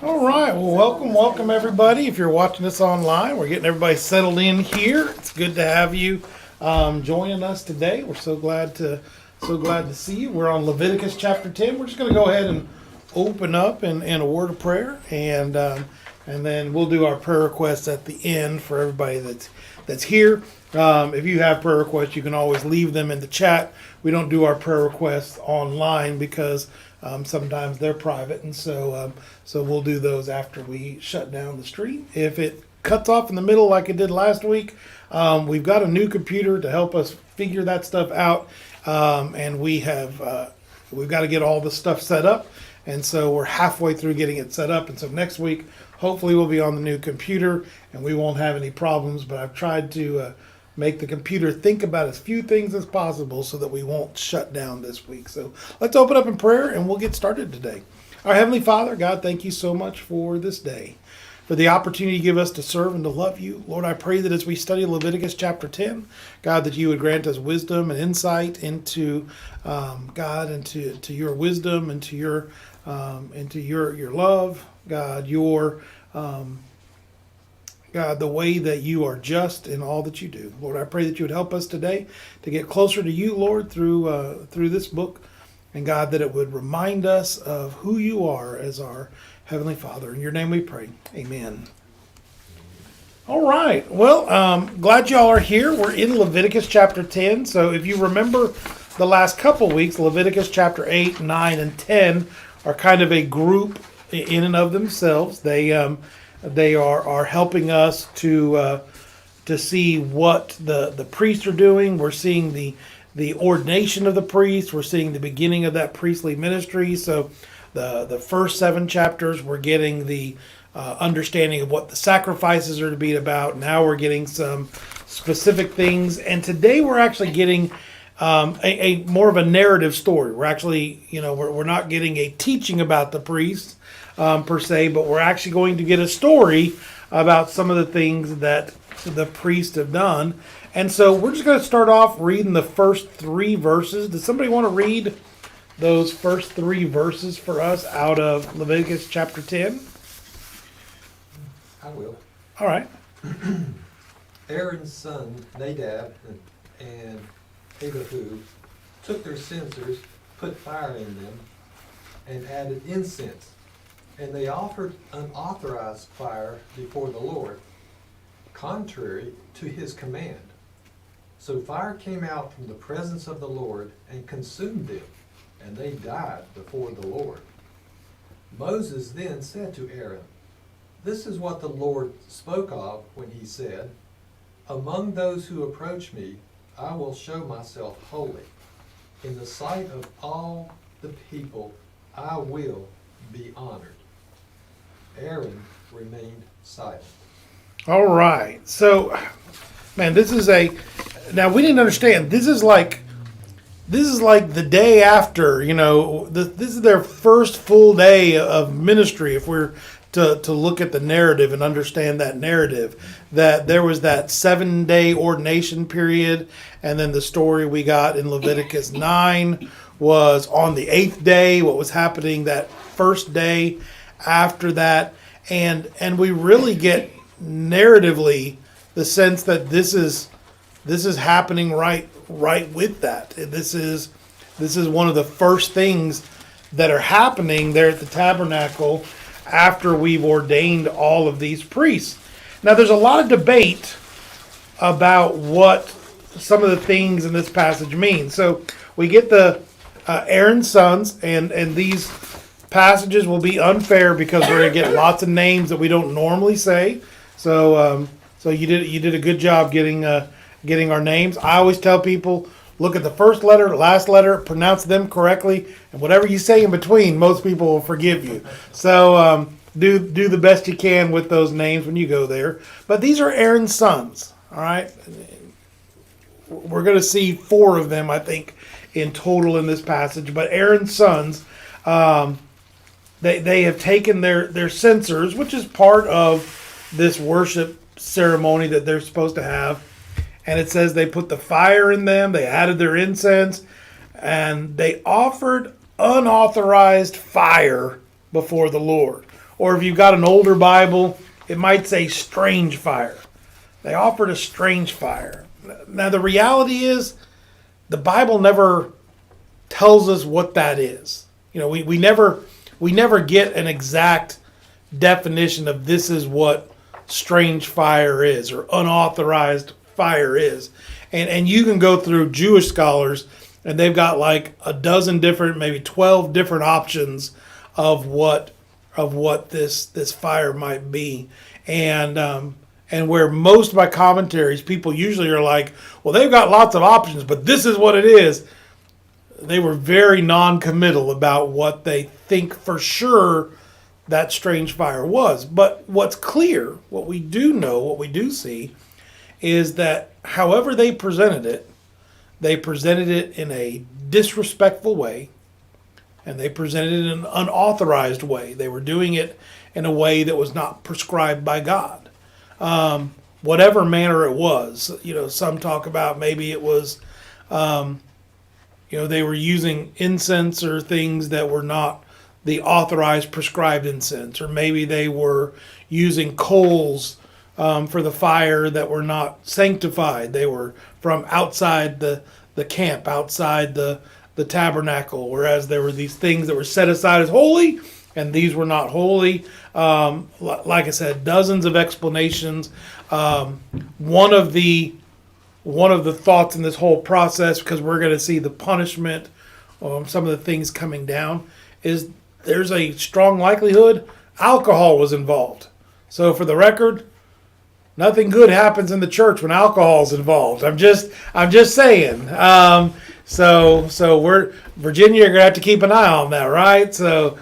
All right. Well, welcome everybody. If you're watching this online, we're getting everybody settled in here. It's good to have you joining us today. We're so glad to see you. We're on Leviticus chapter 10. We're just going to go ahead and open up in a word of prayer, and then we'll do our prayer requests at the end for everybody that's here. If you have prayer requests, you can always leave them in the chat. We don't do our prayer requests online because sometimes they're private, and so we'll do those after we shut down the stream. If it cuts off in the middle like it did last week, we've got a new computer to help us figure that stuff out, and we've got to get all the stuff set up, and so we're halfway through getting it set up, and so next week hopefully we'll be on the new computer and we won't have any problems. But I've tried to make the computer think about as few things as possible so that we won't shut down this week. So let's open up in prayer and we'll get started today. Our Heavenly Father, God, thank you so much for this day, for the opportunity you give us to serve and to love you. Lord, I pray that as we study Leviticus chapter 10, God, that you would grant us wisdom and insight into God, into your wisdom, into your love, God, God, the way that you are just in all that you do. Lord, I pray that you would help us today to get closer to you, Lord, through this book. And God, that it would remind us of who you are as our Heavenly Father. In your name we pray. Amen. All right. Well, glad y'all are here. We're in Leviticus chapter 10. So if you remember the last couple weeks, Leviticus chapter 8, 9, and 10 are kind of a group in and of themselves. They are helping us to see what the priests are doing. We're seeing the ordination of the priest. We're seeing the beginning of that priestly ministry. So the first 7 chapters, we're getting the understanding of what the sacrifices are to be about. Now we're getting some specific things. And today we're actually getting a more of a narrative story. We're actually, we're not getting a teaching about the priests per se, but we're actually going to get a story about some of the things that the priests have done. And so we're just going to start off reading the first 3 verses. Does somebody want to read those first 3 verses for us out of Leviticus chapter 10? I will. All right. Aaron's son Nadab and Abihu took their censers, put fire in them, and added incense. And they offered unauthorized fire before the Lord, contrary to his command. So fire came out from the presence of the Lord and consumed them, and they died before the Lord. Moses then said to Aaron, "This is what the Lord spoke of when he said, 'Among those who approach me, I will show myself holy. In the sight of all the people, I will be honored.'" Aaron remained silent. All right. So, man, now we didn't understand. This is like the day after, this is their first full day of ministry. If we're to look at the narrative and understand that narrative, that there was that 7-day ordination period, and then the story we got in Leviticus 9 was on the 8th day, what was happening that first day after that, and we really get narratively the sense that this is happening right with that. This is one of the first things that are happening there at the tabernacle after we've ordained all of these priests. Now, there's a lot of debate about what some of the things in this passage mean. So we get the Aaron's sons, and these passages will be unfair because we're going to get lots of names that we don't normally say. So you did a good job getting our names. I always tell people, look at the first letter, last letter, pronounce them correctly, and whatever you say in between, most people will forgive you. So do the best you can with those names when you go there. But these are Aaron's sons, all right? We're going to see 4 of them, I think, in total in this passage. But Aaron's sons, they have taken their censers, which is part of this worship ceremony that they're supposed to have. And it says they put the fire in them, they added their incense, and they offered unauthorized fire before the Lord. Or if you've got an older Bible, it might say strange fire. They offered a strange fire. Now the reality is, the Bible never tells us what that is. We never get an exact definition of this is what strange fire is or unauthorized fire is. And you can go through Jewish scholars and they've got like a dozen different, maybe 12 different options of what this fire might be. And where most of my commentaries, people usually are like, well, they've got lots of options, but this is what it is. They were very non-committal about what they think for sure that strange fire was. But what's clear, what we do know, what we do see, is that however they presented it in a disrespectful way, and they presented it in an unauthorized way. They were doing it in a way that was not prescribed by God. Whatever manner it was, some talk about maybe it was, they were using incense or things that were not the authorized prescribed incense, or maybe they were using coals for the fire that were not sanctified. They were from outside the camp, outside the tabernacle, whereas there were these things that were set aside as holy, and these were not holy. Like I said, dozens of explanations. One of the thoughts in this whole process, because we're going to see the punishment, some of the things coming down, is there's a strong likelihood alcohol was involved. So for the record, nothing good happens in the church when alcohol is involved. I'm just saying. So we're Virginia. You're gonna have to keep an eye on that, right? So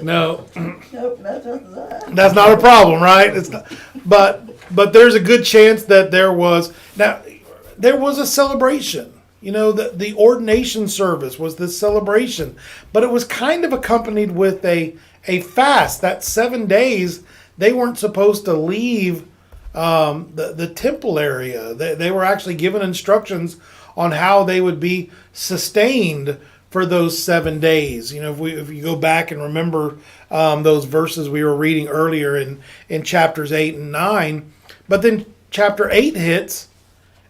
no, Nope, that's not a problem, right? It's not, but there's a good chance that there was a celebration. The ordination service was this celebration, but it was kind of accompanied with a fast. That 7 days, they weren't supposed to leave the temple area. They were actually given instructions on how they would be sustained for those 7 days. If you go back and remember those verses we were reading earlier in chapters 8 and 9, but then chapter 8 hits,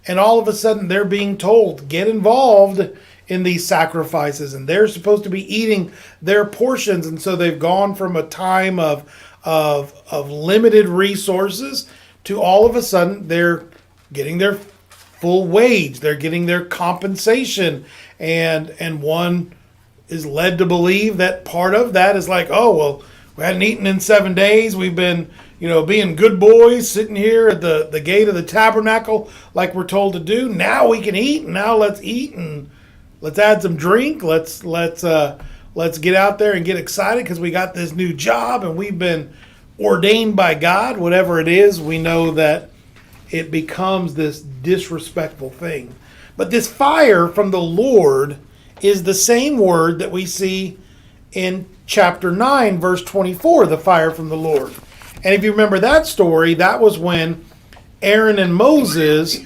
and all of a sudden they're being told, get involved in these sacrifices, and they're supposed to be eating their portions. And so they've gone from a time of limited resources to all of a sudden they're getting their full wage, they're getting their compensation, and one is led to believe that part of that is like, oh, well, we hadn't eaten in 7 days, we've been being good boys sitting here at the gate of the tabernacle like we're told to do. Now we can eat, and now let's eat and let's add some drink. Let's get out there and get excited because we got this new job and we've been ordained by God. Whatever it is, we know that it becomes this disrespectful thing. But this fire from the Lord is the same word that we see in chapter 9, verse 24, the fire from the Lord. And if you remember that story, that was when Aaron and Moses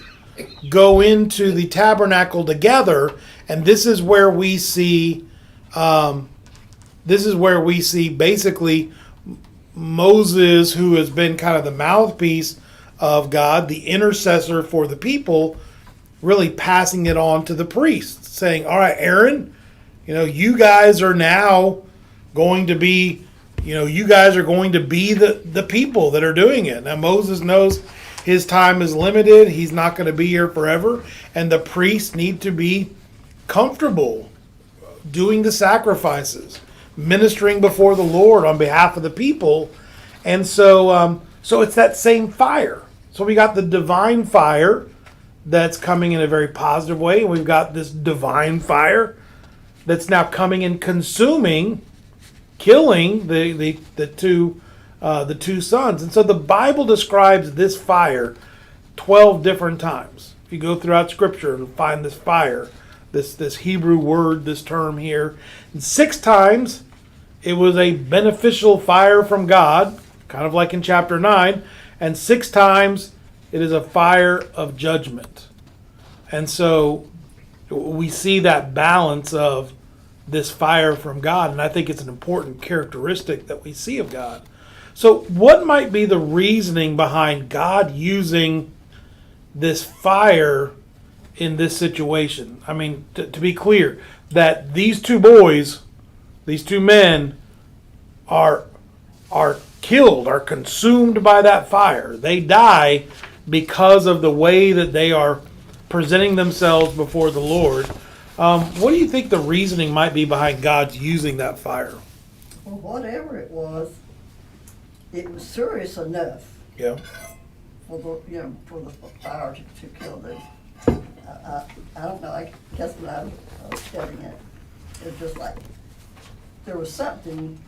go into the tabernacle together, and this is where we see basically Moses, who has been kind of the mouthpiece of God, the intercessor for the people, really passing it on to the priests, saying, all right, Aaron, you guys are now going to be, the people that are doing it. Now Moses knows his time is limited. He's not going to be here forever. And the priests need to be comfortable doing the sacrifices, ministering before the Lord on behalf of the people. And so it's that same fire. So we got the divine fire that's coming in a very positive way. And we've got this divine fire that's now coming and consuming, killing the two sons. And so the Bible describes this fire 12 different times. If you go throughout Scripture and find this fire, this Hebrew word, this term here, and 6 times it was a beneficial fire from God, kind of like in chapter 9, and 6 times it is a fire of judgment. And so we see that balance of this fire from God, and I think it's an important characteristic that we see of God. So what might be the reasoning behind God using this fire in this situation? I mean, to be clear, that these two boys, these two men, are killed, are consumed by that fire. They die because of the way that they are presenting themselves before the Lord. What do you think the reasoning might be behind God's using that fire? Well, whatever it was serious enough Yeah. for the fire to kill them. I don't know. I guess when I was studying it, it was just like there was something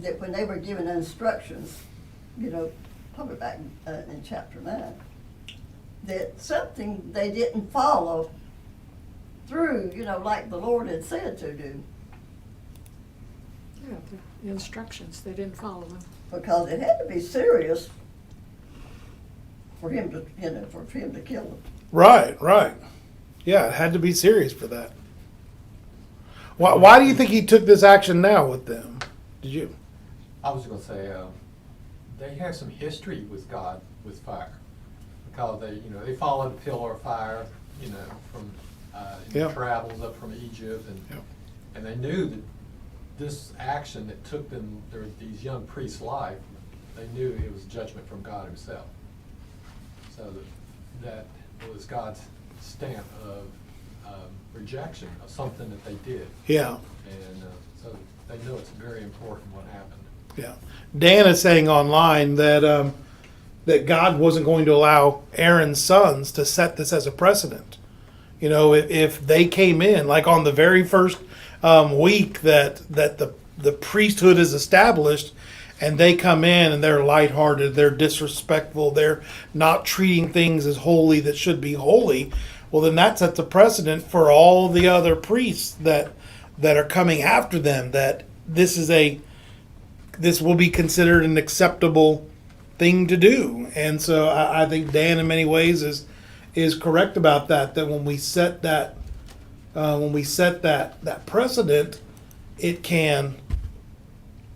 that when they were given instructions, probably back in chapter 9, that something they didn't follow through, like the Lord had said to do. Yeah, the instructions, they didn't follow them. Because it had to be serious for him to, for him to kill them. Right. Yeah, it had to be serious for that. Why do you think he took this action now with them? Did you? I was going to say, they have some history with God with fire, because they followed the pillar of fire, from Yep. travels up from Egypt, Yep. and they knew that this action that took them these young priests' life, they knew it was judgment from God Himself. So that was God's stamp of rejection of something that they did. Yeah. And so they know it's very important what happened. Yeah. Dan is saying online that that God wasn't going to allow Aaron's sons to set this as a precedent. If they came in, like on the very first week that the priesthood is established, and they come in and they're lighthearted, they're disrespectful, they're not treating things as holy that should be holy, well, then that sets a precedent for all the other priests that are coming after them, that this will be considered an acceptable thing to do. And so I think Dan in many ways is correct about that when we set that precedent, it can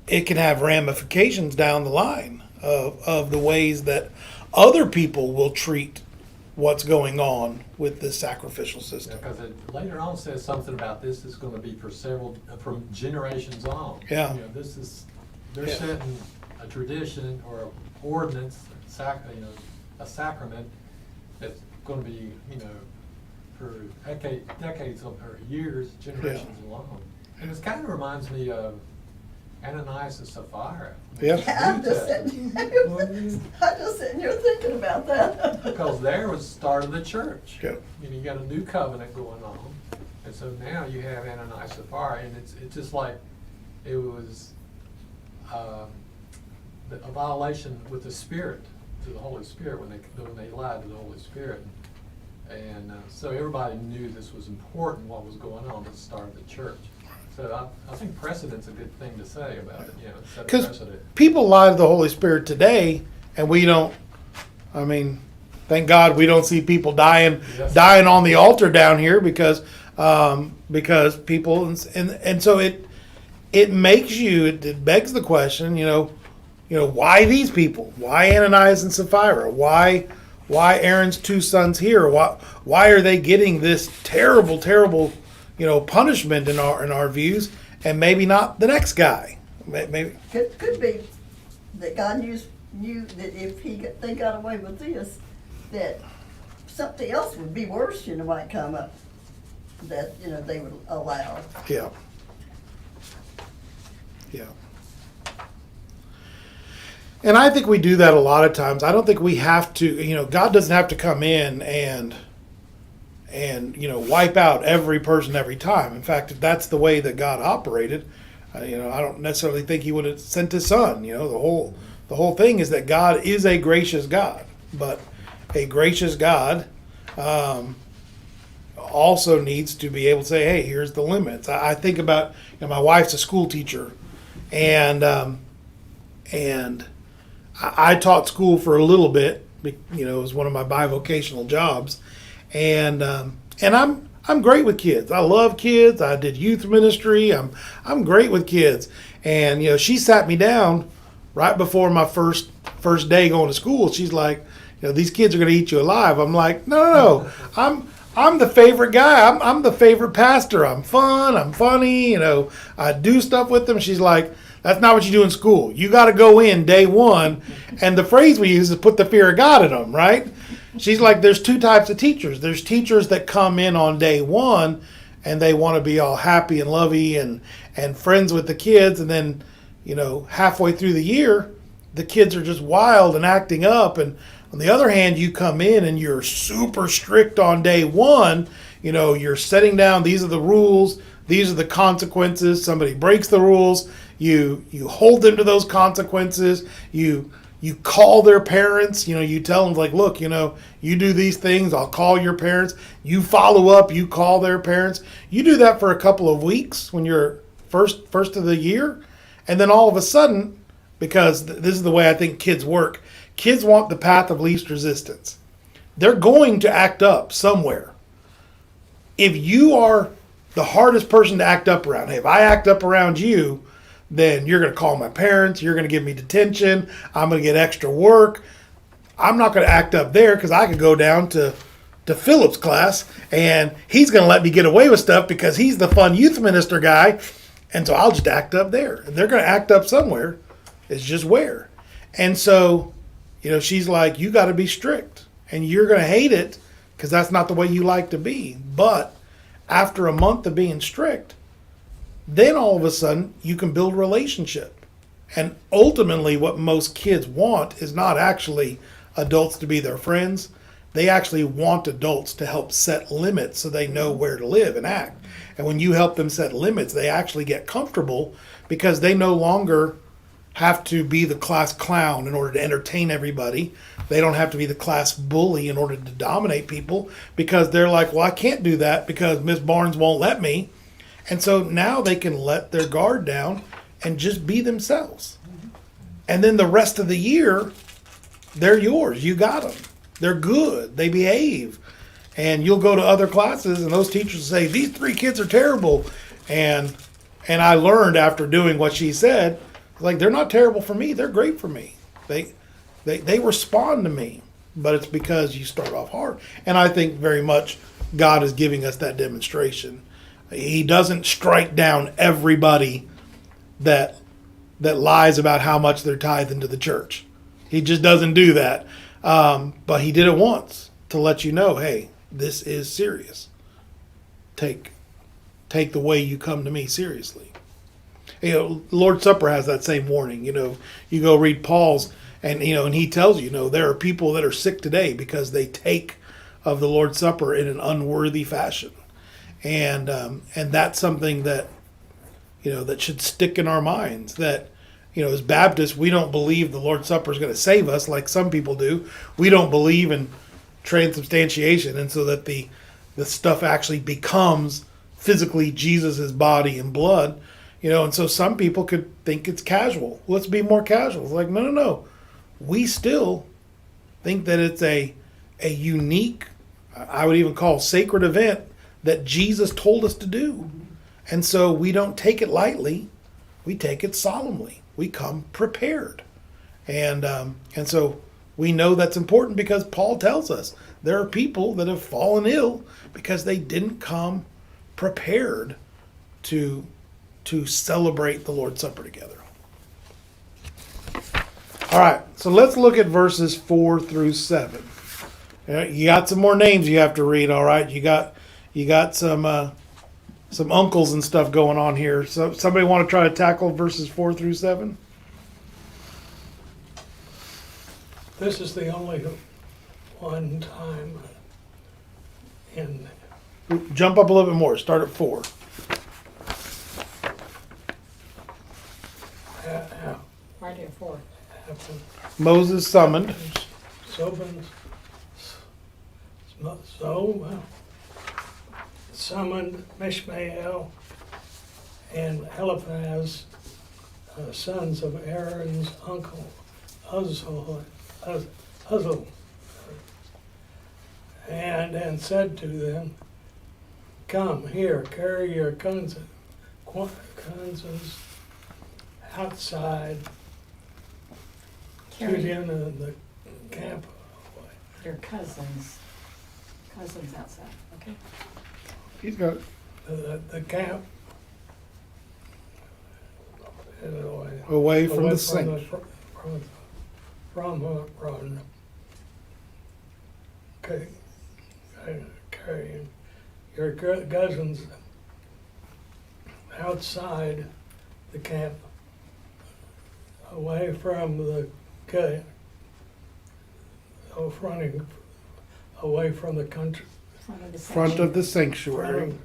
have ramifications down the line of the ways that other people will treat what's going on with this sacrificial system. Because it later on says something about this is going to be from generations on. Yeah. They're Yeah. setting a tradition or an ordinance, a sacrament that's going to be, for decades or years, generations along. And it kind of reminds me of Ananias and Sapphira. Yeah. I'm just sitting here thinking about that. Because there was the start of the church. Yeah. You got a new covenant going on. And so now you have Ananias and Sapphira, and it's just like it was a violation with the Spirit, to the Holy Spirit, when they lied to the Holy Spirit. And so everybody knew this was important, what was going on at the start of the church. So I think precedent's a good thing to say about it, set a Because precedent. people lie to the Holy Spirit today, and we don't. I mean, thank God we don't see people dying on the altar down here because people and so it makes you, it begs the question, why these people? Why Ananias and Sapphira? Why Aaron's two sons here? Why are they getting this terrible punishment in our views, and maybe not the next guy? Maybe Could be that God knew that if they got away with this, that something else would be worse, might come up that they would allow. Yeah. And I think we do that a lot of times. I don't think we have to, God doesn't have to come in and wipe out every person every time. In fact, if that's the way that God operated, I don't necessarily think He would have sent His Son. The whole thing is that God is a gracious God, but a gracious God also needs to be able to say, "Hey, here's the limits." I think about my wife's a school teacher, and I taught school for a little bit. It was one of my bivocational jobs, and I'm great with kids. I love kids. I did youth ministry. I'm great with kids. And she sat me down right before my first day going to school. She's like, these kids are going to eat you alive. I'm like, no. I'm the favorite guy. I'm the favorite pastor. I'm fun. I'm funny. I do stuff with them. She's like, that's not what you do in school. You got to go in day one. And the phrase we use is put the fear of God in them, right? She's like, there's two types of teachers. There's teachers that come in on day one and they want to be all happy and lovey and friends with the kids. And then, halfway through the year, the kids are just wild and acting up. And on the other hand, you come in and you're super strict on day one. You're setting down, these are the rules, these are the consequences. Somebody breaks the rules, you hold them to those consequences. You call their parents. You tell them, like, look, you do these things, I'll call your parents. You follow up, you call their parents. You do that for a couple of weeks when you're first of the year, and then all of a sudden, because this is the way I think kids work. Kids want the path of least resistance. They're going to act up somewhere. If you are the hardest person to act up around, hey, if I act up around you, then you're going to call my parents, you're going to give me detention, I'm going to get extra work. I'm not going to act up there because I could go down to Philip's class and he's going to let me get away with stuff because he's the fun youth minister guy. And so I'll just act up there. And they're going to act up somewhere. It's just where. And so, she's like, you got to be strict. And you're going to hate it because that's not the way you like to be. But after a month of being strict, then all of a sudden you can build a relationship. And ultimately what most kids want is not actually adults to be their friends. They actually want adults to help set limits so they know where to live and act. And when you help them set limits, they actually get comfortable because they no longer have to be the class clown in order to entertain everybody. They don't have to be the class bully in order to dominate people because they're like, well, I can't do that because Miss Barnes won't let me. And so now they can let their guard down and just be themselves. And then the rest of the year, they're yours. You got them. They're good. They behave. And you'll go to other classes and those teachers will say, these 3 kids are terrible. And I learned after doing what she said, like, they're not terrible for me. They're great for me. They respond to me. But it's because you start off hard. And I think very much God is giving us that demonstration. He doesn't strike down everybody that lies about how much they're tithing to the church. He just doesn't do that. But he did it once to let you know, hey, this is serious. Take the way you come to me seriously. Lord's Supper has that same warning. You go read Paul's and he tells you, there are people that are sick today because they take of the Lord's Supper in an unworthy fashion. And that's something that, that should stick in our minds, that, as Baptists, we don't believe the Lord's Supper is going to save us like some people do. We don't believe in transubstantiation, and so that the stuff actually becomes physically Jesus' body and blood, and so some people could think it's casual. Let's be more casual. It's like, no. We still think that it's a unique, I would even call sacred event that Jesus told us to do. And so we don't take it lightly. We take it solemnly. We come prepared. And so we know that's important because Paul tells us there are people that have fallen ill because they didn't come prepared to celebrate the Lord's Supper together. All right, so let's look at verses 4 through 7. You got some more names you have to read, all right? You got some uncles and stuff going on here. So somebody want to try to tackle verses 4 through 7? This is the only one time in Jump up a little bit more. Start at 4. Right here, 4. happened. Moses summoned. Summoned Mishmael and Eliphaz, sons of Aaron's uncle Uzziel, and said to them, come here, carry your conscience outside, get Carry into the camp. your cousins outside, okay? He's got The camp. away from the sink. From okay, carrying your cousins outside the camp, away from the away from the country, Front of the Front of the front sanctuary. of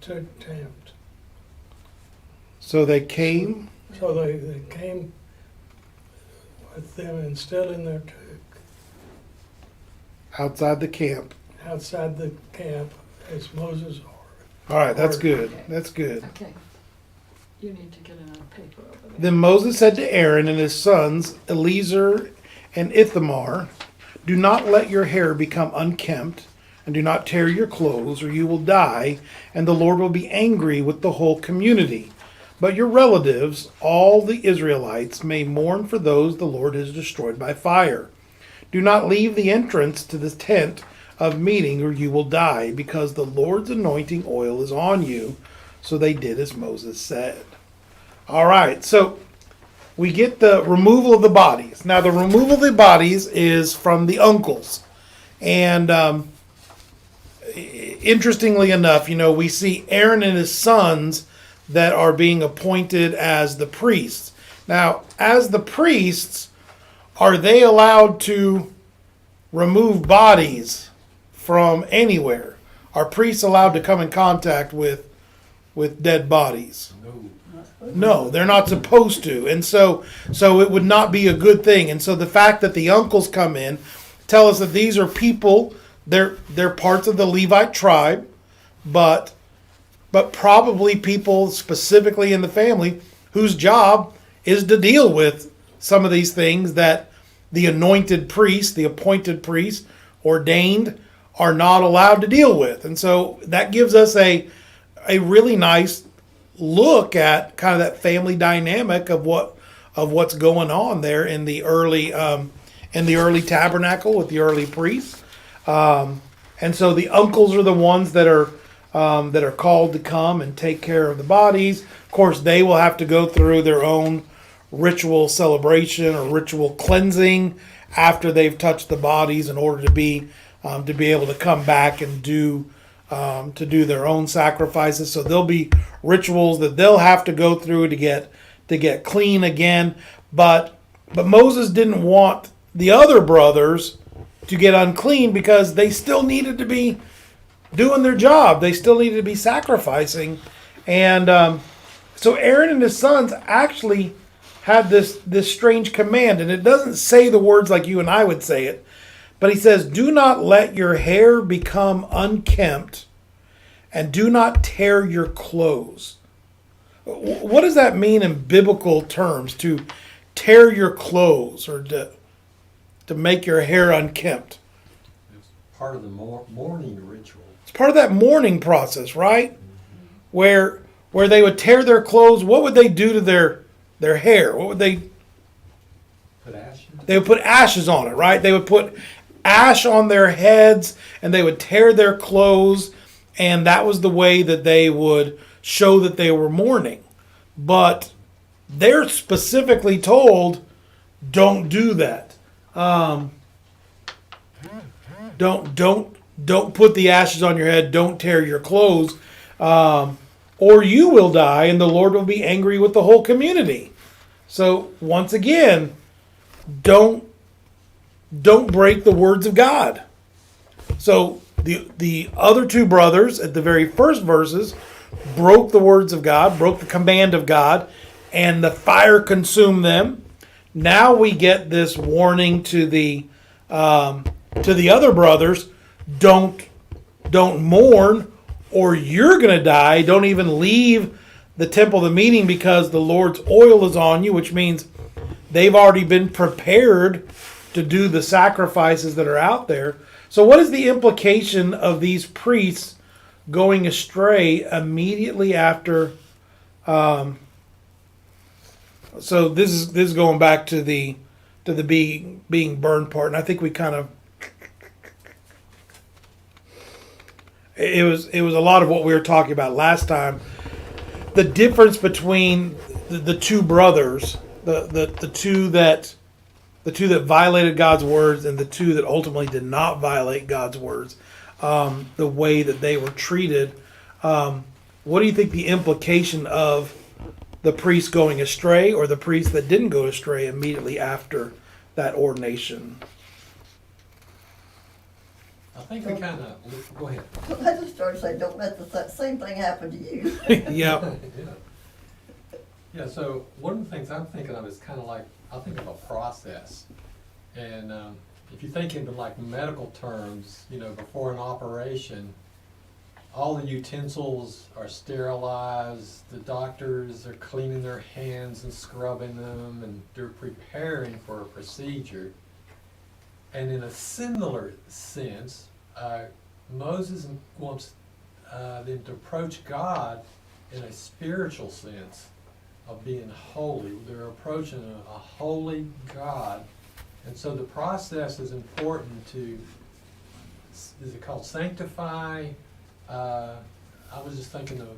the tent. So they came. So they came with them and still in their Outside the camp. outside the camp as Moses ordered. All right, that's Or- good. That's good. Okay. You need to get another paper over there. Then Moses said to Aaron and his sons, Eleazar and Ithamar, do not let your hair become unkempt, and do not tear your clothes, or you will die, and the Lord will be angry with the whole community. But your relatives, all the Israelites, may mourn for those the Lord has destroyed by fire. Do not leave the entrance to the tent of meeting, or you will die, because the Lord's anointing oil is on you. So they did as Moses said. All right, so we get the removal of the bodies. Now, the removal of the bodies is from the uncles. And interestingly enough, we see Aaron and his sons that are being appointed as the priests. Now, as the priests, are they allowed to remove bodies from anywhere? Are priests allowed to come in contact with dead bodies? No, they're not supposed to. And so it would not be a good thing. And so the fact that the uncles come in tell us that these are people, they're parts of the Levite tribe, but probably people specifically in the family whose job is to deal with some of these things that the anointed priest, the appointed priest, ordained, are not allowed to deal with. And so that gives us a really nice look at kind of that family dynamic of what's going on there in the early tabernacle with the early priests. And so the uncles are the ones that are called to come and take care of the bodies. Of course, they will have to go through their own ritual celebration or ritual cleansing after they've touched the bodies in order to be able to come back and do their own sacrifices. So there'll be rituals that they'll have to go through to get clean again. But Moses didn't want the other brothers to get unclean because they still needed to be doing their job. They still needed to be sacrificing. And so Aaron and his sons actually had this strange command. And it doesn't say the words like you and I would say it. But he says, do not let your hair become unkempt, and do not tear your clothes. What does that mean in biblical terms, to tear your clothes or to make your hair unkempt? It's part of the mourning ritual. It's part of that mourning process, right? Mm-hmm. Where they would tear their clothes. What would they do to their hair? What would they? Put ashes. They would put ashes on it, right? They would put ash on their heads, and they would tear their clothes, and that was the way that they would show that they were mourning. But they're specifically told, don't do that. Don't put the ashes on your head. Don't tear your clothes, or you will die, and the Lord will be angry with the whole community. So once again, don't break the words of God. So the other two brothers at the very first verses broke the words of God, broke the command of God, and the fire consumed them. Now we get this warning to the other brothers: don't mourn, or you're going to die. Don't even leave the temple of the meeting, because the Lord's oil is on you, which means they've already been prepared to do the sacrifices that are out there. So what is the implication of these priests going astray immediately after. So this is going back to the being burned part, and I think we kind of it was a lot of what we were talking about last time. The difference between the two brothers, the two that violated God's words and the two that ultimately did not violate God's words, the way that they were treated. What do you think the implication of the priest going astray, or the priest that didn't go astray immediately after that ordination? I think we kind of, go ahead. I just started saying, don't let the same thing happen to you. Yeah. Yeah, so one of the things I'm thinking of is kind of like, I think of a process. And if you think into like medical terms, you know, before an operation, all the utensils are sterilized, the doctors are cleaning their hands and scrubbing them, and they're preparing for a procedure. And in a similar sense, Moses wants them to approach God in a spiritual sense of being holy. They're approaching a holy God. And so the process is important to, is it called sanctify? I was just thinking of,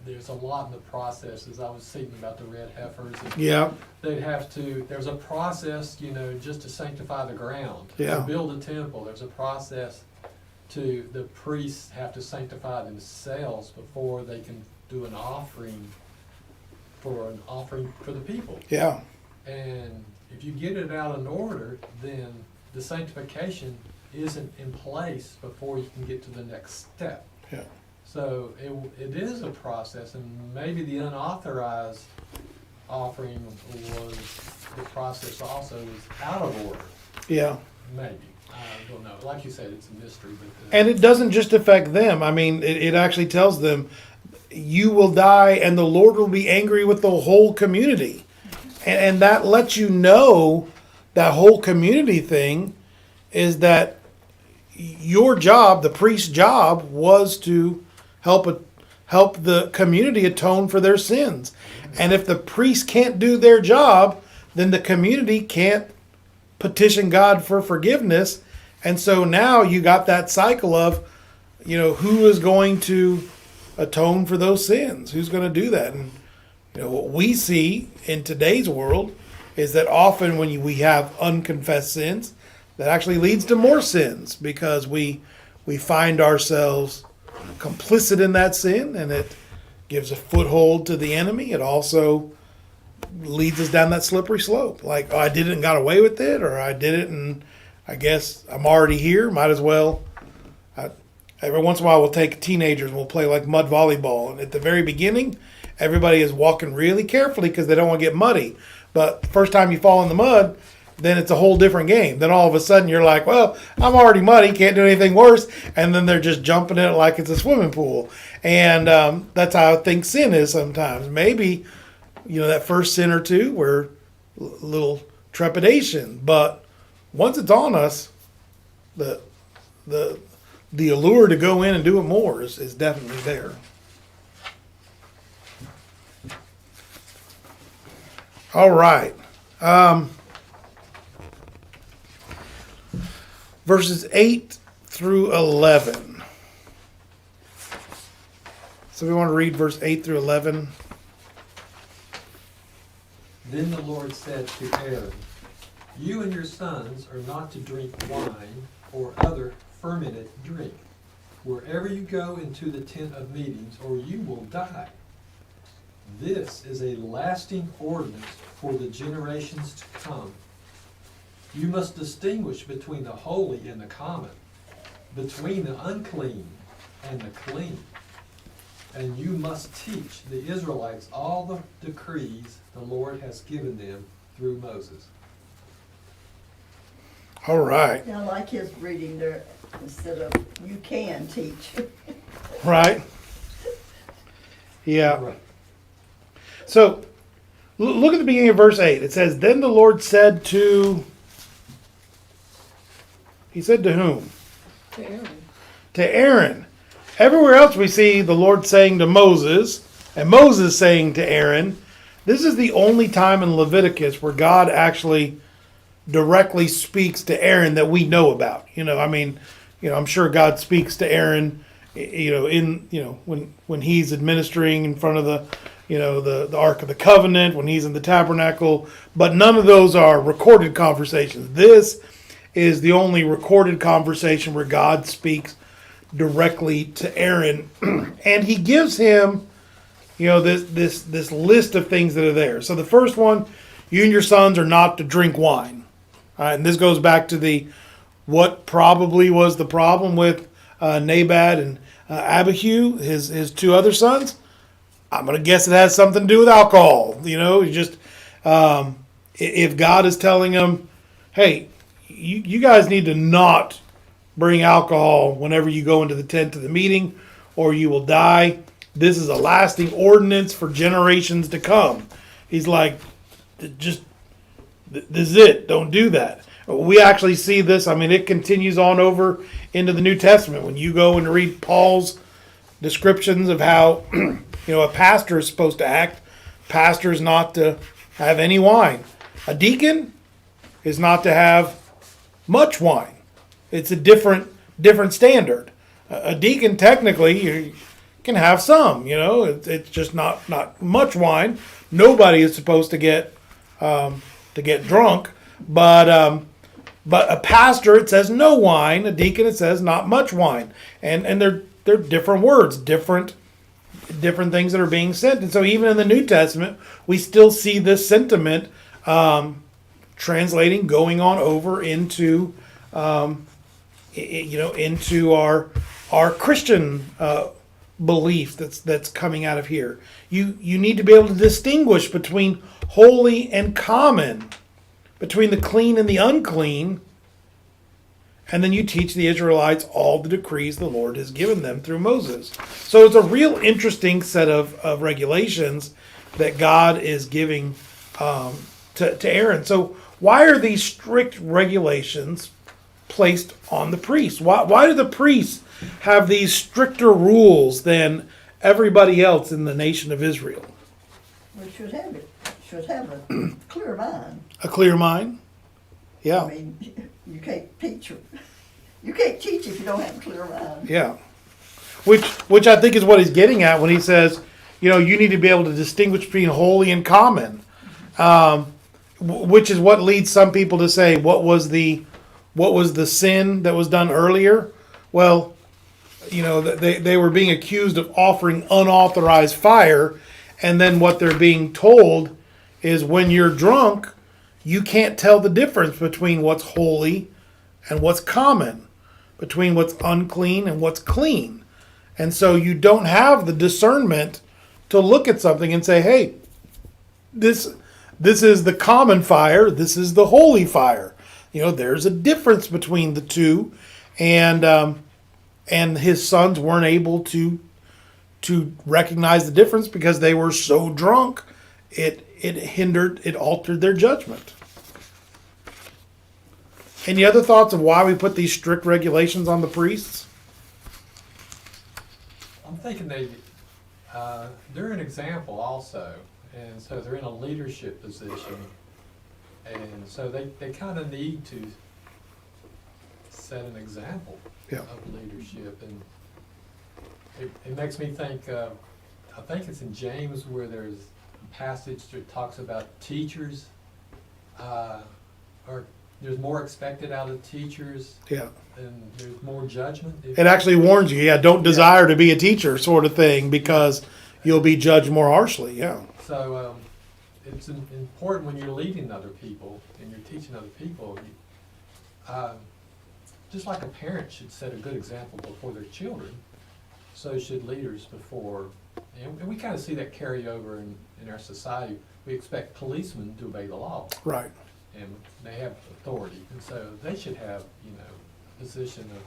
there's a lot in the processes. I was thinking about the red heifers. And Yeah. they'd have to, there's a process, you know, just to sanctify the ground. Yeah. To build a temple, there's a process to, the priests have to sanctify themselves before they can do an offering for the people. Yeah. And if you get it out in order, then the sanctification isn't in place before you can get to the next step. Yeah. So it is a process, and maybe the unauthorized offering was, the process also was out of order. Yeah. Maybe. I don't know. Like you said, it's a mystery. But And it doesn't just affect them. I mean, it actually tells them, you will die and the Lord will be angry with the whole community. And that lets you know, that whole community thing is that your job, the priest's job, was to help the community atone for their sins. And if the priest can't do their job, then the community can't petition God for forgiveness. And so now you got that cycle of, you know, who is going to atone for those sins? Who's going to do that? And you know, what we see in today's world is that often when we have unconfessed sins, that actually leads to more sins, because we find ourselves complicit in that sin, and it gives a foothold to the enemy. It also leads us down that slippery slope. Like, oh, I did it and got away with it, or I did it and I guess I'm already here, might as well. Every once in a while we'll take teenagers and we'll play like mud volleyball. And at the very beginning, everybody is walking really carefully because they don't want to get muddy. But the first time you fall in the mud, then it's a whole different game. Then all of a sudden you're like, well, I'm already muddy, can't do anything worse. And then they're just jumping in it like it's a swimming pool. And that's how I think sin is sometimes. Maybe, you know, that first sin or two were a little trepidation. But once it's on us, the allure to go in and do it more is definitely there. All right. Verses 8 through 11. So we want to read verse 8 through 11. Then the Lord said to Aaron, "You and your sons are not to drink wine or other fermented drink wherever you go into the tent of meetings, or you will die. This is a lasting ordinance for the generations to come. You must distinguish between the holy and the common, between the unclean and the clean. And you must teach the Israelites all the decrees the Lord has given them through Moses." All right. Yeah, I like his reading there instead of you can teach. Right. Yeah. Right. So look at the beginning of verse 8. It says, then the Lord said to... He said to whom? To Aaron. To Aaron. Everywhere else we see the Lord saying to Moses, and Moses saying to Aaron. This is the only time in Leviticus where God actually directly speaks to Aaron that we know about. I'm sure God speaks to Aaron, when he's administering in front of the Ark of the Covenant, when he's in the tabernacle, but none of those are recorded conversations. This is the only recorded conversation where God speaks directly to Aaron, and he gives him, this list of things that are there. So the first one, you and your sons are not to drink wine. All right, and this goes back to what probably was the problem with Nabal and Abihu, his two other sons. I'm going to guess it has something to do with alcohol. If God is telling them, hey, you guys need to not bring alcohol whenever you go into the tent of the meeting, or you will die. This is a lasting ordinance for generations to come. He's like, this is it. Don't do that. We actually see this. It continues on over into the New Testament. When you go and read Paul's descriptions of how a pastor is supposed to act, pastor is not to have any wine. A deacon is not to have much wine. It's a different standard. A deacon, technically, you can have some. It's just not much wine. Nobody is supposed to get drunk, but a pastor, it says no wine. A deacon, it says not much wine, and they're different words, different things that are being said. And so even in the New Testament, we still see this sentiment translating, going on over into into our Christian belief that's coming out of here. You need to be able to distinguish between holy and common, between the clean and the unclean, and then you teach the Israelites all the decrees the Lord has given them through Moses. So it's a real interesting set of regulations that God is giving to Aaron. So why are these strict regulations placed on the priests? Why do the priests have these stricter rules than everybody else in the nation of Israel? We should have a clear mind. A clear mind? Yeah. You can't teach if you don't have a clear mind. Yeah. Which I think is what he's getting at when he says, you need to be able to distinguish between holy and common. Which is what leads some people to say, what was the sin that was done earlier? Well, they were being accused of offering unauthorized fire, and then what they're being told is when you're drunk, you can't tell the difference between what's holy and what's common, between what's unclean and what's clean. And so you don't have the discernment to look at something and say, hey, this is the common fire, this is the holy fire. There's a difference between the two, and his sons weren't able to recognize the difference because they were so drunk. It altered their judgment. Any other thoughts of why we put these strict regulations on the priests? I'm thinking they're an example also, and so they're in a leadership position, and so they kind of need to set an example of leadership. And it makes me think, I think it's in James where there's a passage that talks about teachers, or there's more expected out of teachers. Yeah. And there's more judgment. It actually warns you, don't desire to be a teacher sort of thing, because you'll be judged more harshly, yeah. So it's important when you're leading other people and you're teaching other people, just like a parent should set a good example before their children, so should leaders before. And we kind of see that carry over in our society. We expect policemen to obey the law. Right. And they have authority. And so they should have, a position of,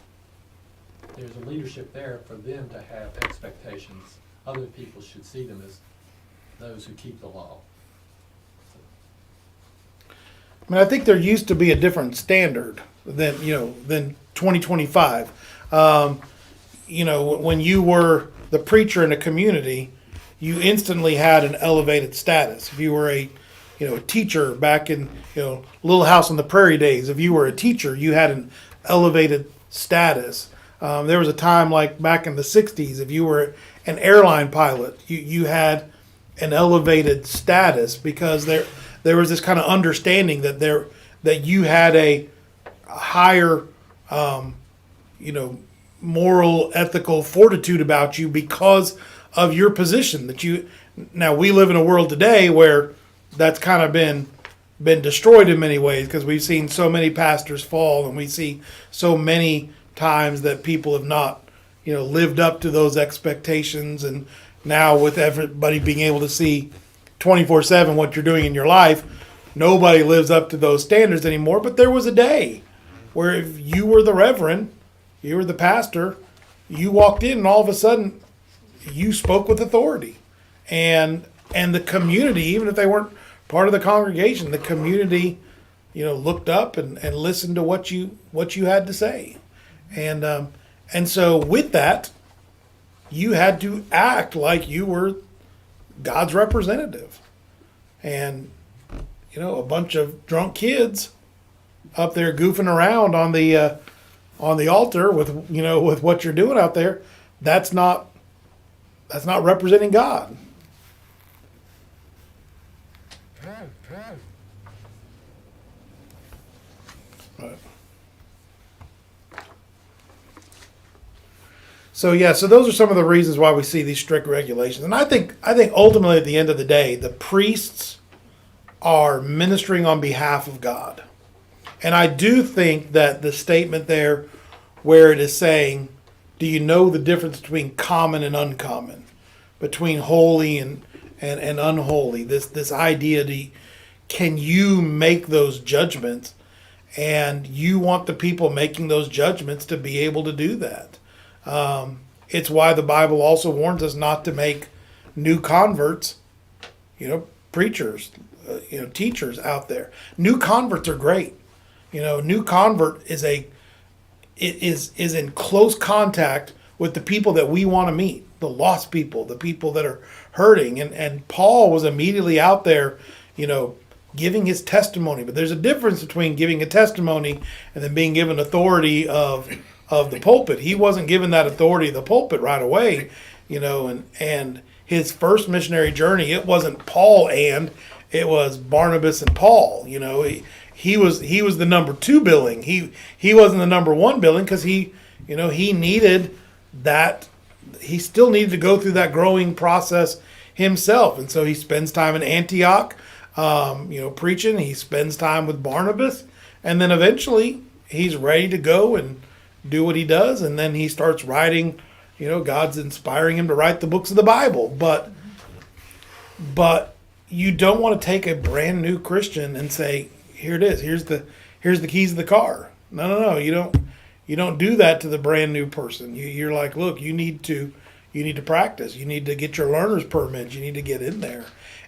there's a leadership there for them to have expectations. Other people should see them as those who keep the law. I think there used to be a different standard than 2025. when you were the preacher in a community, you instantly had an elevated status. If you were a teacher back in, Little House on the Prairie days, if you were a teacher, you had an elevated status. There was a time like back in the 60s, if you were an airline pilot, you had an elevated status because there was this kind of understanding that you had a higher, moral, ethical fortitude about you because of your position now we live in a world today where that's kind of been destroyed in many ways because we've seen so many pastors fall, and we see so many times that people have not, lived up to those expectations. And now with everybody being able to see 24/7 what you're doing in your life, nobody lives up to those standards anymore. But there was a day where if you were the reverend, you were the pastor, you walked in and all of a sudden you spoke with authority. And the community, even if they weren't part of the congregation, the community, looked up and listened to what you had to say. And so with that, you had to act like you were God's representative. And, a bunch of drunk kids up there goofing around on the altar with what you're doing out there, that's not representing God. So those are some of the reasons why we see these strict regulations. And I think ultimately at the end of the day, the priests are ministering on behalf of God. And I do think that the statement there where it is saying, do you know the difference between common and uncommon, between holy and unholy, this idea, can you make those judgments? And you want the people making those judgments to be able to do that. It's why the Bible also warns us not to make new converts, preachers, teachers out there. New converts are great. New convert is in close contact with the people that we want to meet, the lost people, the people that are hurting. And Paul was immediately out there, giving his testimony. But there's a difference between giving a testimony and then being given authority of the pulpit. He wasn't given that authority of the pulpit right away, and his first missionary journey, it wasn't Paul it was Barnabas and Paul. He was the number 2 billing. He wasn't the number 1 billing because he needed that. He still needed to go through that growing process himself, and so he spends time in Antioch, preaching. He spends time with Barnabas, and then eventually he's ready to go and do what he does, and then he starts writing. God's inspiring him to write the books of the Bible, but you don't want to take a brand new Christian and say, here it is, here's the keys of the car. No, you don't do that to the brand new person. You're like, look, you need to practice. You need to get your learner's permit. You need to get in there.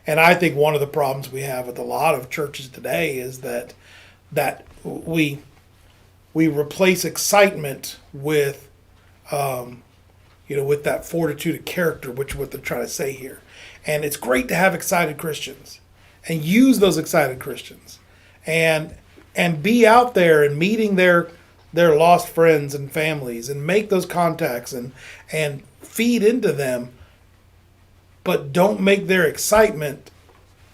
And I think one of the problems we have with a lot of churches today is that we replace excitement with with that fortitude of character, which is what they're trying to say here. And it's great to have excited Christians and use those excited Christians and be out there and meeting their lost friends and families and make those contacts and feed into them, but don't make their excitement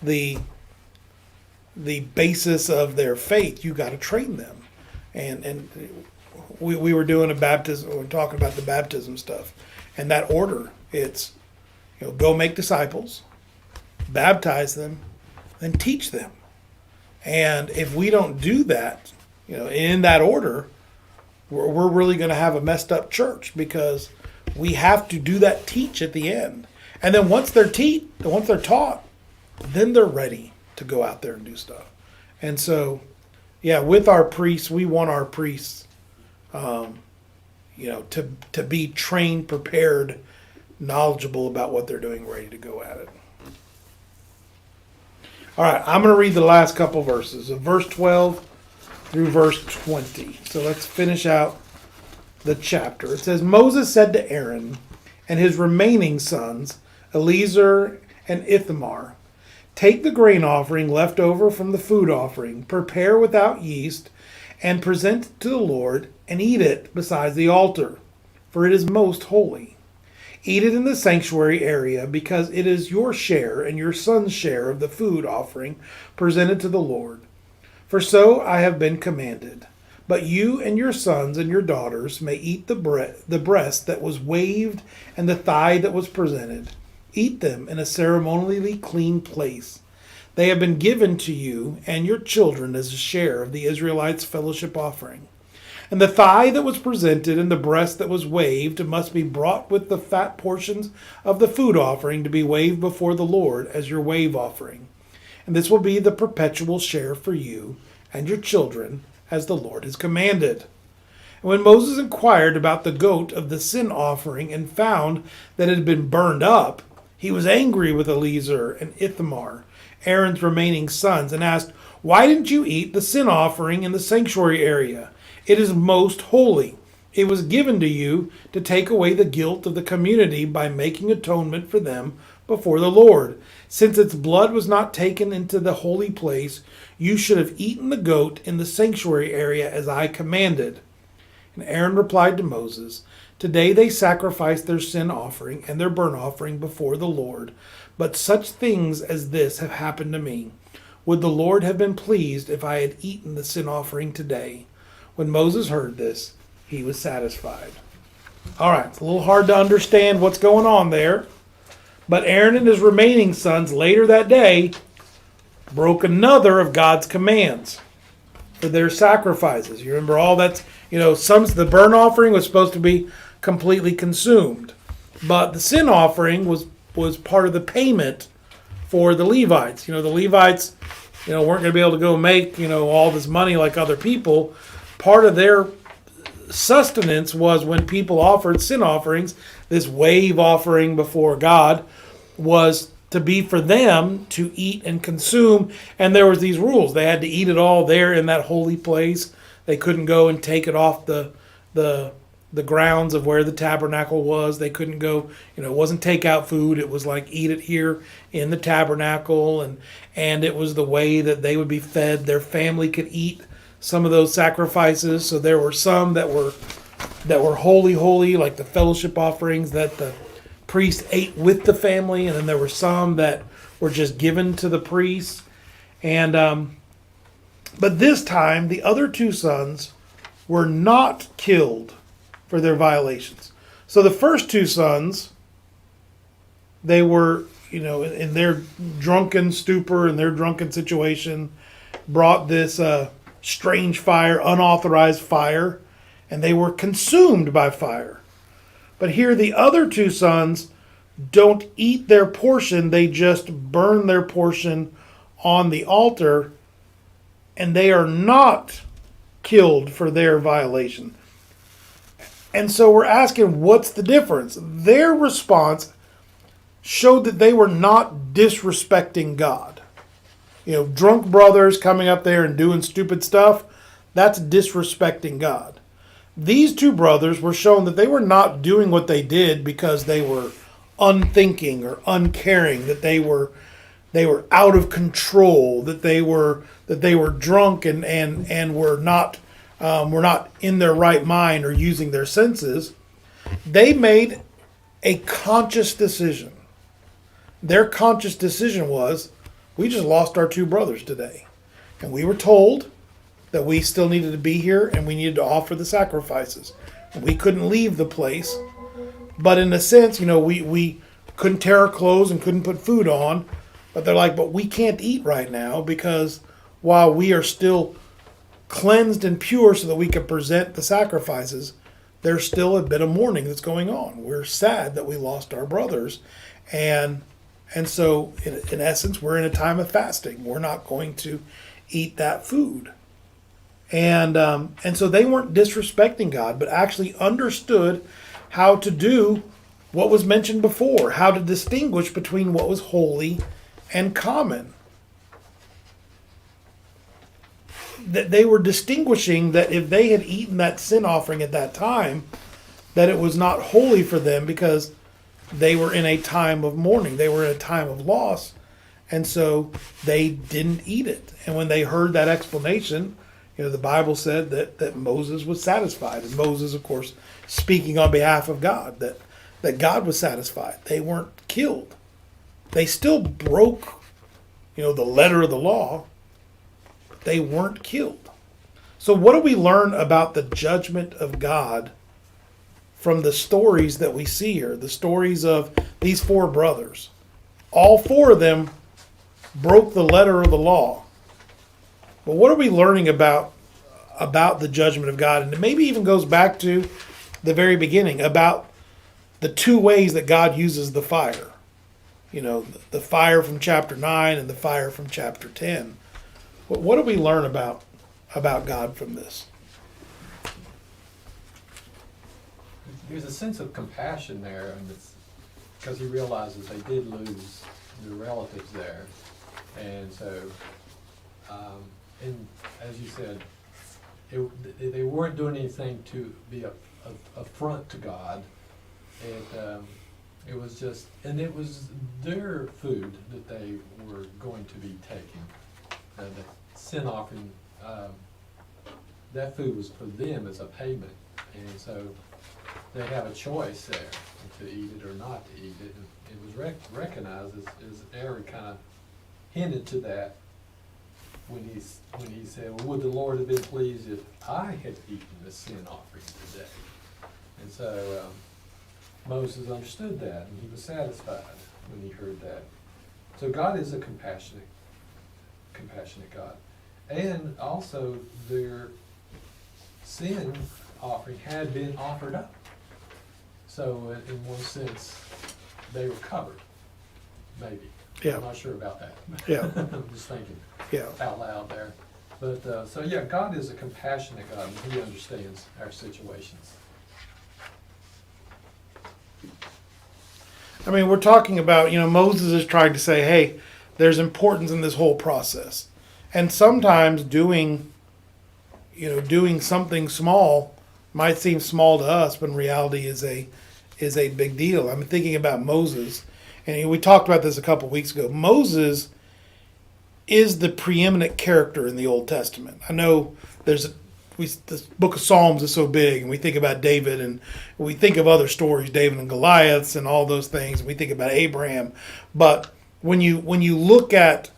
the basis of their faith. You got to train them. And we were doing a baptism, we're talking about the baptism stuff, and that order, it's go make disciples, baptize them, then teach them. And if we don't do that, in that order, we're really going to have a messed up church, because we have to do that teach at the end. And then once they're taught, then they're ready to go out there and do stuff. And so, with our priests, we want our priests, to be trained, prepared, knowledgeable about what they're doing, ready to go at it. All right, I'm going to read the last couple verses of verse 12 through verse 20. So let's finish out the chapter. It says, Moses said to Aaron and his remaining sons, Eleazar and Ithamar, take the grain offering left over from the food offering, prepare without yeast, and present it to the Lord, and eat it beside the altar, for it is most holy. Eat it in the sanctuary area, because it is your share and your son's share of the food offering presented to the Lord. For so I have been commanded. But you and your sons and your daughters may eat the breast that was waved and the thigh that was presented. Eat them in a ceremonially clean place. They have been given to you and your children as a share of the Israelites' fellowship offering. And the thigh that was presented and the breast that was waved must be brought with the fat portions of the food offering to be waved before the Lord as your wave offering. And this will be the perpetual share for you and your children, as the Lord has commanded. And when Moses inquired about the goat of the sin offering and found that it had been burned up, he was angry with Eleazar and Ithamar, Aaron's remaining sons, and asked, Why didn't you eat the sin offering in the sanctuary area? It is most holy. It was given to you to take away the guilt of the community by making atonement for them before the Lord. Since its blood was not taken into the holy place, you should have eaten the goat in the sanctuary area as I commanded. And Aaron replied to Moses, Today they sacrifice their sin offering and their burnt offering before the Lord. But such things as this have happened to me. Would the Lord have been pleased if I had eaten the sin offering today? When Moses heard this, he was satisfied. All right, it's a little hard to understand what's going on there. But Aaron and his remaining sons later that day broke another of God's commands for their sacrifices. You remember all that's, the burnt offering was supposed to be completely consumed. But the sin offering was part of the payment for the Levites. The Levites, weren't going to be able to go make, all this money like other people. Part of their sustenance was when people offered sin offerings, this wave offering before God was to be for them to eat and consume. And there was these rules. They had to eat it all there in that holy place. They couldn't go and take it off the grounds of where the tabernacle was. They couldn't go, it wasn't takeout food. It was like eat it here in the tabernacle. And it was the way that they would be fed. Their family could eat some of those sacrifices. So there were some that were holy, like the fellowship offerings that the priest ate with the family, and then there were some that were just given to the priests. And but this time, the other two sons were not killed for their violations. So the first two sons, they were, in their drunken stupor, in their drunken situation, brought this strange fire, unauthorized fire, and they were consumed by fire. But here the other two sons don't eat their portion, they just burn their portion on the altar, and they are not killed for their violation. And so we're asking, what's the difference? Their response showed that they were not disrespecting God. Drunk brothers coming up there and doing stupid stuff, that's disrespecting God. These two brothers were shown that they were not doing what they did because they were unthinking or uncaring, that they were out of control, that they were drunk and were not in their right mind or using their senses. They made a conscious decision. Their conscious decision was, we just lost our two brothers today, and we were told that we still needed to be here and we needed to offer the sacrifices. We couldn't leave the place. But in a sense, we couldn't tear our clothes and couldn't put food on. But they're like, but we can't eat right now because while we are still cleansed and pure so that we can present the sacrifices, there's still a bit of mourning that's going on. We're sad that we lost our brothers. And so in essence, we're in a time of fasting. We're not going to eat that food. And so they weren't disrespecting God, but actually understood how to do what was mentioned before, how to distinguish between what was holy and common. that they were distinguishing that if they had eaten that sin offering at that time, that it was not holy for them because they were in a time of mourning. They were in a time of loss. And so they didn't eat it. And when they heard that explanation, the Bible said that Moses was satisfied. And Moses, of course, speaking on behalf of God, that God was satisfied. They weren't killed. They still broke, the letter of the law, but they weren't killed. So what do we learn about the judgment of God from the stories that we see here? The stories of these four brothers. All four of them broke the letter of the law. But what are we learning about the judgment of God? And it maybe even goes back to the very beginning about the two ways that God uses the fire. The fire from chapter 9 and the fire from chapter 10. What do we learn about God from this? There's a sense of compassion there, and it's because he realizes they did lose their relatives there. And so, and as you said, they weren't doing anything to be a affront to God. It was just, and it was their food that they were going to be taking. The sin offering, that food was for them as a payment. And so they have a choice there to eat it or not to eat it. And it was recognized as Aaron kind of hinted to that when he said, well, would the Lord have been pleased if I had eaten the sin offering today? And so Moses understood that, and he was satisfied when he heard that. So God is a compassionate God. And also their sin offering had been offered up. So in one sense, they were covered, maybe. Yeah. I'm not sure about that. Yeah. I'm just thinking out loud there. But so yeah, God is a compassionate God, and he understands our situations. I mean, we're talking about, Moses is trying to say, hey, there's importance in this whole process. And sometimes doing something small might seem small to us, but in reality is a big deal. I'm thinking about Moses, and we talked about this a couple weeks ago. Moses is the preeminent character in the Old Testament. I know the book of Psalms is so big, and we think about David, and we think of other stories, David and Goliath and all those things. We think about Abraham. But when you look at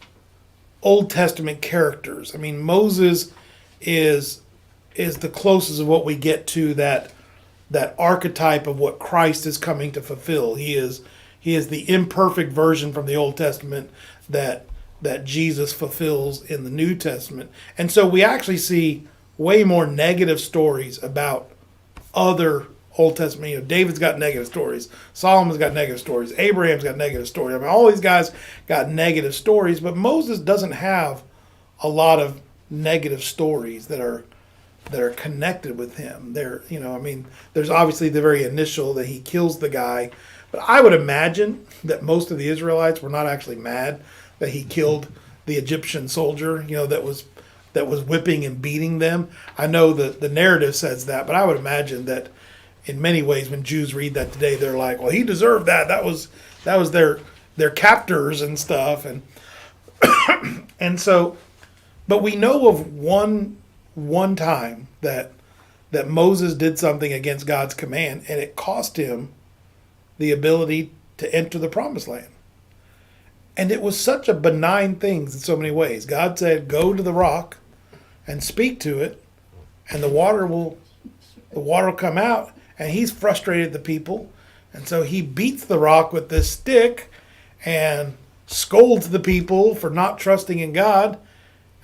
Old Testament characters, I mean, Moses is the closest of what we get to that archetype of what Christ is coming to fulfill. He is the imperfect version from the Old Testament that Jesus fulfills in the New Testament. And so we actually see way more negative stories about other Old Testament. David's got negative stories. Solomon's got negative stories. Abraham's got negative stories. I mean, all these guys got negative stories, but Moses doesn't have a lot of negative stories that are connected with him. There's obviously the very initial that he kills the guy, but I would imagine that most of the Israelites were not actually mad that he killed the Egyptian soldier, that was whipping and beating them. I know that the narrative says that, but I would imagine that in many ways when Jews read that today, they're like, well, he deserved that. That was their captors and stuff. And and so, but we know of one time that Moses did something against God's command, and it cost him the ability to enter the promised land. And it was such a benign thing in so many ways. God said, go to the rock and speak to it, and the water will come out. And he's frustrated the people. And so he beats the rock with this stick and scolds the people for not trusting in God.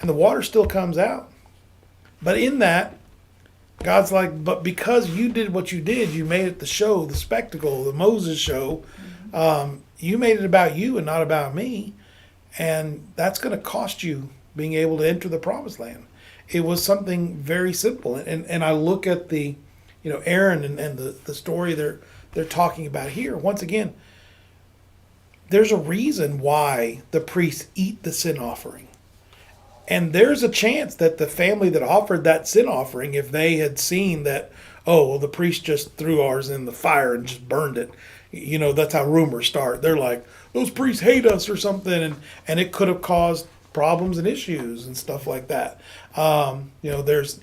And the water still comes out. But in that, God's like, but because you did what you did, you made it the show, the spectacle, the Moses show. You made it about you and not about me. And that's going to cost you being able to enter the promised land. It was something very simple. And I look at the, Aaron and the story they're talking about here. Once again, there's a reason why the priests eat the sin offering. And there's a chance that the family that offered that sin offering, if they had seen that, oh, well, the priest just threw ours in the fire and just burned it. You know, that's how rumors start. They're like, those priests hate us or something. And it could have caused problems and issues and stuff like that. You know, there's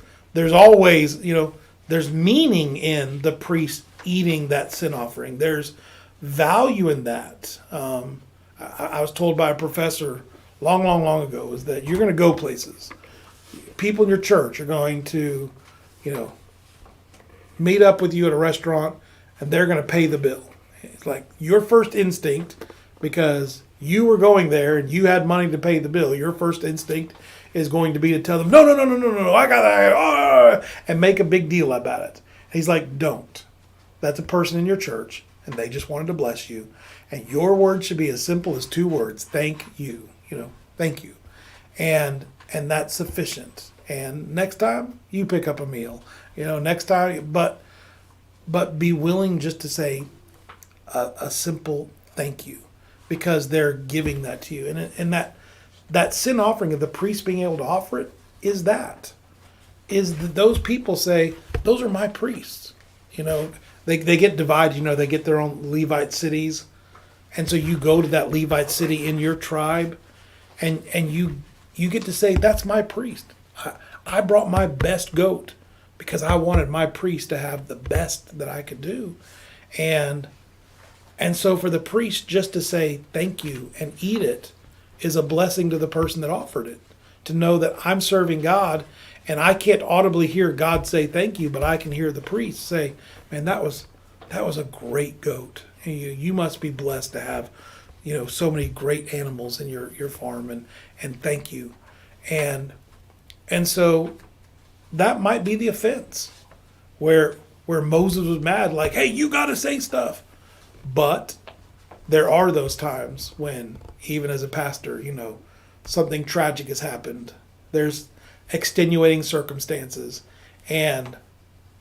always, you know, there's meaning in the priest eating that sin offering. There's value in that. I was told by a professor long ago is that you're going to go places. People in your church are going to, you know, meet up with you at a restaurant and they're going to pay the bill. It's like your first instinct, because you were going there and you had money to pay the bill, your first instinct is going to be to tell them, no, I got that, and make a big deal about it. And he's like, don't. That's a person in your church and they just wanted to bless you. And your word should be as simple as 2 words. Thank you. You know, thank you. And that's sufficient. And next time you pick up a meal, you know, next time, but be willing just to say a simple thank you, because they're giving that to you. And that sin offering of the priest being able to offer it is those people say, those are my priests. You know, they get divided, you know, they get their own Levite cities. And so you go to that Levite city in your tribe and you get to say, that's my priest. I brought my best goat because I wanted my priest to have the best that I could do. And so for the priest just to say thank you and eat it is a blessing to the person that offered it. To know that I'm serving God and I can't audibly hear God say thank you, but I can hear the priest say, man, that was a great goat. And you must be blessed to have, you know, so many great animals in your farm, and thank you. And so that might be the offense where Moses was mad, like, hey, you got to say stuff. But there are those times when, even as a pastor, you know, something tragic has happened. There's extenuating circumstances. And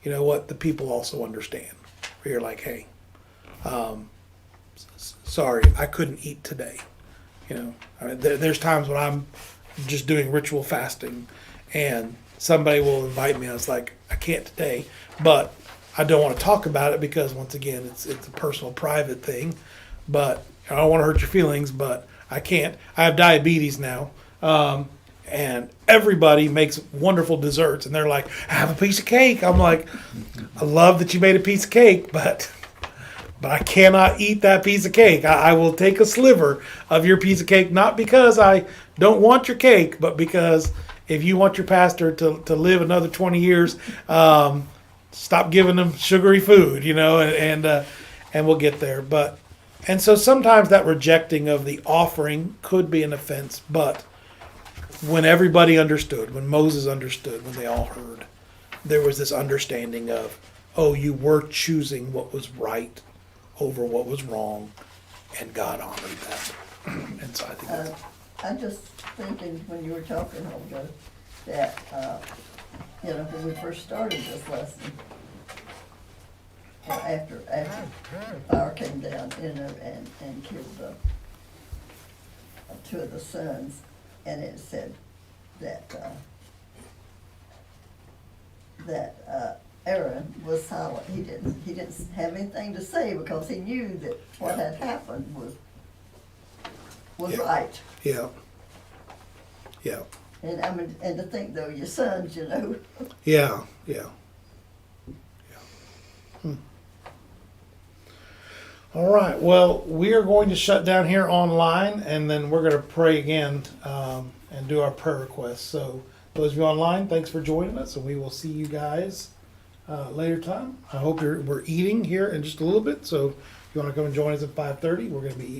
you know what? The people also understand. Where you're like, hey, sorry, I couldn't eat today. You know, I mean, there's times when I'm just doing ritual fasting and somebody will invite me. I was like, I can't today, but I don't want to talk about it because, once again, it's a personal, private thing. But I don't want to hurt your feelings, but I can't. I have diabetes now, and everybody makes wonderful desserts, and they're like, have a piece of cake. I'm like, I love that you made a piece of cake, but I cannot eat that piece of cake. I will take a sliver of your piece of cake, not because I don't want your cake, but because if you want your pastor to live another 20 years, stop giving them sugary food, you know, and we'll get there. And so sometimes that rejecting of the offering could be an offense, but when everybody understood, when Moses understood, when they all heard, there was this understanding of, oh, you were choosing what was right over what was wrong, and God honored that. And so I think that's... I'm just thinking when you were talking, Olga, that, you know, when we first started this lesson, after fire came down, you know, and killed 2 of the sons, and it said that Aaron was silent. He didn't have anything to say because he knew that what had happened was right. Yeah. And I mean, and to think though, your sons, you know. Yeah. All right. Well, we are going to shut down here online, and then we're going to pray again and do our prayer requests. So those of you online, thanks for joining us, and we will see you guys later time. I hope we're eating here in just a little bit. So if you want to come and join us at 5:30, we're going to be eating.